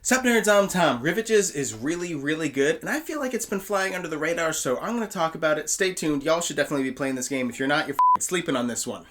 Sup nerds, I'm Tom. Rivages is really good, and I feel like it's been flying under the radar, so I'm going to talk about it. Stay tuned. Y'all should definitely be playing this game. If you're not, you're sleeping on this one.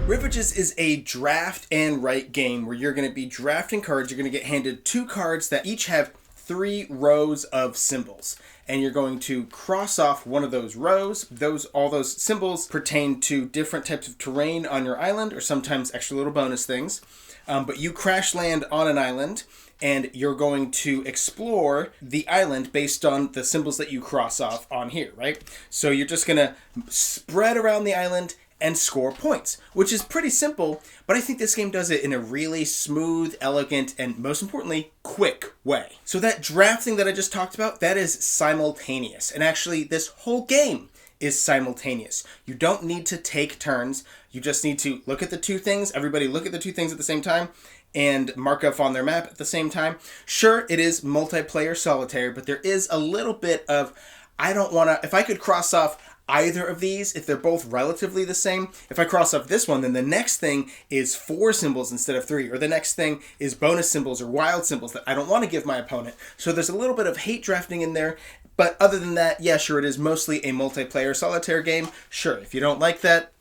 Rivages is a draft and write game where you're going to be drafting cards. You're going to get handed two cards that each have 3 rows of symbols, and you're going to cross off one of those rows. All those symbols pertain to different types of terrain on your island, or sometimes extra little bonus things. But you crash land on an island, and you're going to explore the island based on the symbols that you cross off on here, right? So you're just going to spread around the island and score points, which is pretty simple, but I think this game does it in a really smooth, elegant, and most importantly, quick way. So that drafting that I just talked about, that is simultaneous. And actually, this whole game is simultaneous. You don't need to take turns. You just need to look at the two things. Everybody look at the two things at the same time and mark up on their map at the same time. Sure, it is multiplayer solitaire, but there is a little bit of, if I could cross off either of these, if they're both relatively the same, if I cross off this one, then the next thing is 4 symbols instead of 3, or the next thing is bonus symbols or wild symbols that I don't want to give my opponent. So there's a little bit of hate drafting in there, but other than that, yeah, sure, it is mostly a multiplayer solitaire game. Sure, if you don't like that,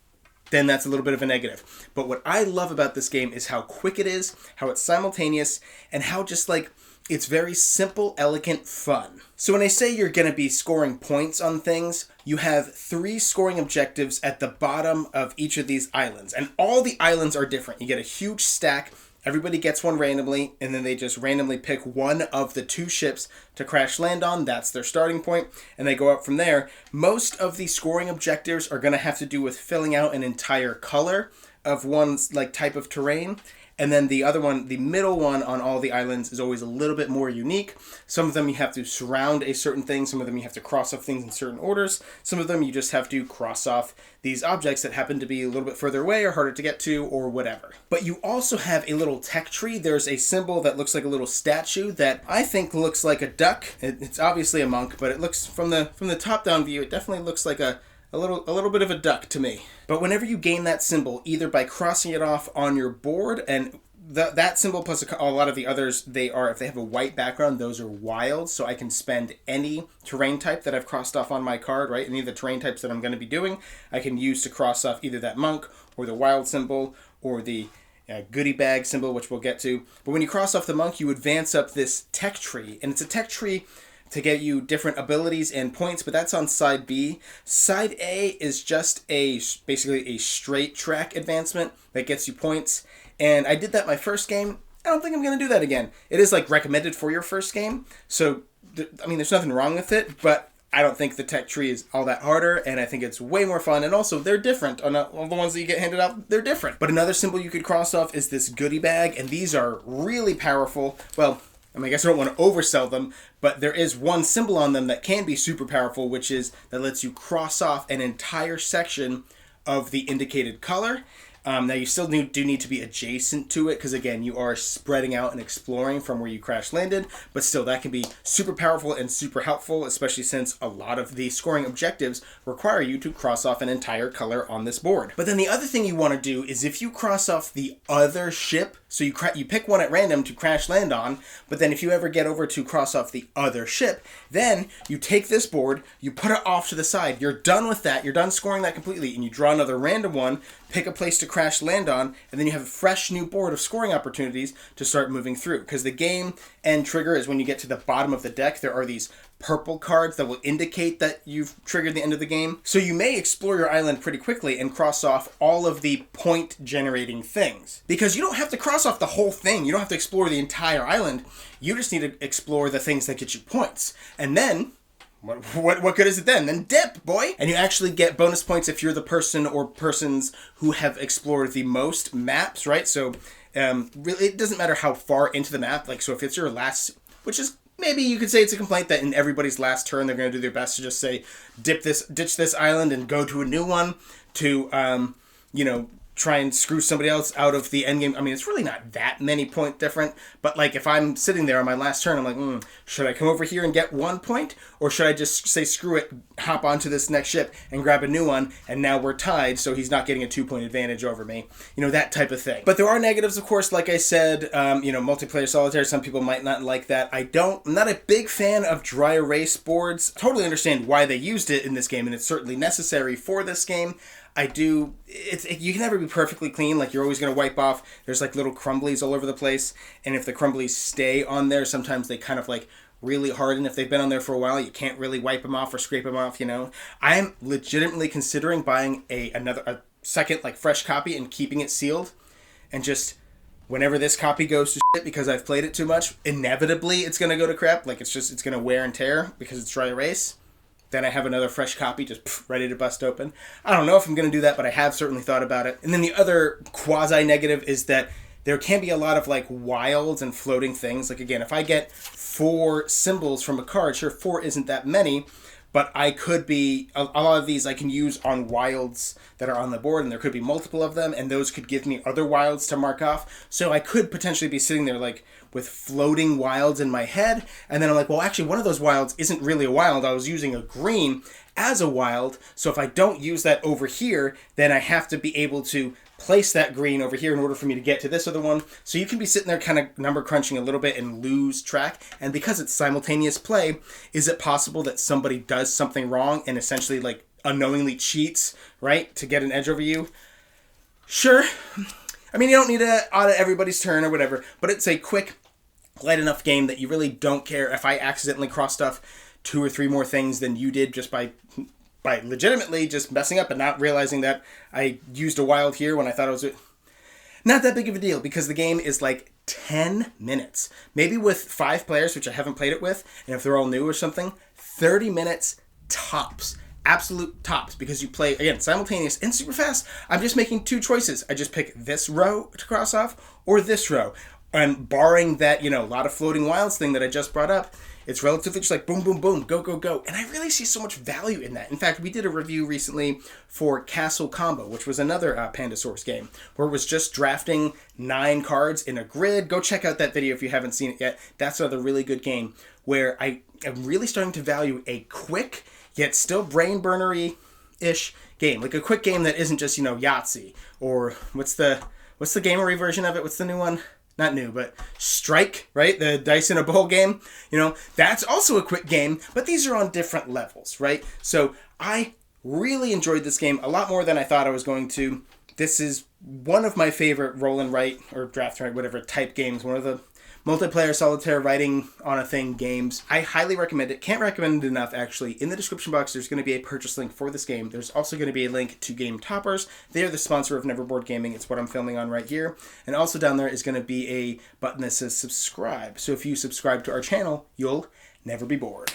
then that's a little bit of a negative. But what I love about this game is how quick it is, how it's simultaneous, and how just it's very simple, elegant fun. So when I say you're going to be scoring points on things, you have 3 scoring objectives at the bottom of each of these islands. And all the islands are different. You get a huge stack. Everybody gets one randomly, and then they just randomly pick one of the 2 ships to crash land on. That's their starting point, and they go up from there. Most of the scoring objectives are going to have to do with filling out an entire color of one's type of terrain. And then the other one, the middle one on all the islands, is always a little bit more unique. Some of them you have to surround a certain thing. Some of them you have to cross off things in certain orders. Some of them you just have to cross off these objects that happen to be a little bit further away or harder to get to or whatever. But you also have a little tech tree. There's a symbol that looks like a little statue that I think looks like a duck. It's obviously a monk, but it looks from the top-down view, it definitely looks like a little bit of a duck to me. But whenever you gain that symbol, either by crossing it off on your board, and that symbol plus a lot of the others, if they have a white background, those are wild, so I can spend any terrain type that I've crossed off on my card, right? Any of the terrain types that I'm going to be doing, I can use to cross off either that monk, or the wild symbol, or the goodie bag symbol, which we'll get to. But when you cross off the monk, you advance up this tech tree, and it's a tech tree to get you different abilities and points, but that's on side B. Side A is just basically a straight track advancement that gets you points, and I did that my first game. I don't think I'm going to do that again. It is recommended for your first game, so there's nothing wrong with it, but I don't think the tech tree is all that harder, and I think it's way more fun, and also they're different. On all the ones that you get handed out, they're different. But another symbol you could cross off is this goodie bag, and these are really powerful. Well, I guess I don't want to oversell them, but there is one symbol on them that can be super powerful, which is that lets you cross off an entire section of the indicated color. Now, you still do need to be adjacent to it, because again, you are spreading out and exploring from where you crash landed, but still, that can be super powerful and super helpful, especially since a lot of the scoring objectives require you to cross off an entire color on this board. But then the other thing you want to do is if you cross off the other ship, so you pick one at random to crash land on, but then if you ever get over to cross off the other ship, then you take this board, you put it off to the side, you're done with that, you're done scoring that completely, and you draw another random one, pick a place to crash land on, and then you have a fresh new board of scoring opportunities to start moving through. Because the game end trigger is when you get to the bottom of the deck, there are these purple cards that will indicate that you've triggered the end of the game. So you may explore your island pretty quickly and cross off all of the point generating things. Because you don't have to cross off the whole thing. You don't have to explore the entire island. You just need to explore the things that get you points. And then what good is it then? Then dip, boy! And you actually get bonus points if you're the person or persons who have explored the most maps, right? So really, it doesn't matter how far into the map. So if it's your last, which is maybe you could say it's a complaint that in everybody's last turn they're going to do their best to just say ditch this island and go to a new one to try and screw somebody else out of the end game. I mean, it's really not that many point different, but like if I'm sitting there on my last turn, I'm like, should I come over here and get 1 point, or should I just say screw it, hop onto this next ship and grab a new one, and now we're tied, so he's not getting a 2-point advantage over me. You know, that type of thing. But there are negatives, of course, like I said, you know, multiplayer solitaire, some people might not like that. I'm not a big fan of dry erase boards. Totally understand why they used it in this game, and it's certainly necessary for this game. You can never be perfectly clean. Like, you're always going to wipe off. There's like little crumblies all over the place, and if the crumblies stay on there, sometimes they kind of like really harden. If they've been on there for a while, you can't really wipe them off or scrape them off, you know. I'm legitimately considering buying a second like fresh copy and keeping it sealed, and just whenever this copy goes to shit because I've played it too much, inevitably it's going to go to crap. Like, it's going to wear and tear because it's dry erase. Then I have another fresh copy just ready to bust open. I don't know if I'm going to do that, but I have certainly thought about it. And then the other quasi-negative is that there can be a lot of like wilds and floating things. Like, again, if I get 4 symbols from a card, sure, 4 isn't that many, but I could be, a lot of these I can use on wilds that are on the board, and there could be multiple of them, and those could give me other wilds to mark off. So I could potentially be sitting there like with floating wilds in my head, and then I'm like, well, actually one of those wilds isn't really a wild. I was using a green as a wild, so if I don't use that over here, then I have to be able to place that green over here in order for me to get to this other one. So you can be sitting there kind of number crunching a little bit and lose track. And because it's simultaneous play, is it possible that somebody does something wrong and essentially like unknowingly cheats, right, to get an edge over you? Sure. I mean, you don't need to audit everybody's turn or whatever, but it's a quick, light enough game that you really don't care if I accidentally crossed off 2 or 3 more things than you did just by legitimately just messing up and not realizing that I used a wild here when I thought it was not that big of a deal, because the game is like 10 minutes. Maybe with 5 players, which I haven't played it with, and if they're all new or something, 30 minutes tops. Absolute tops, because you play, again, simultaneous and super fast. I'm just making 2 choices. I just pick this row to cross off or this row. And barring that, you know, a lot of floating wilds thing that I just brought up, it's relatively just like boom, boom, boom, go, go, go. And I really see so much value in that. In fact, we did a review recently for Castle Combo, which was another Pandasaurus game, where it was just drafting 9 cards in a grid. Go check out that video if you haven't seen it yet. That's another really good game where I am really starting to value a quick, yet still brain burnery-ish game. Like a quick game that isn't just, you know, Yahtzee. Or what's the gamery version of it? What's the new one? Not new, but Strike, right? The dice in a bowl game. You know, that's also a quick game, but these are on different levels, right? So I really enjoyed this game a lot more than I thought I was going to. This is one of my favorite roll and write, or draft and write, whatever type games, one of the multiplayer solitaire writing on a thing games. I highly recommend it. Can't recommend it enough, actually. In the description box, there's going to be a purchase link for this game. There's also going to be a link to Game Toppers. They're the sponsor of Neverboard Gaming. It's what I'm filming on right here. And also down there is going to be a button that says subscribe. So if you subscribe to our channel, you'll never be bored.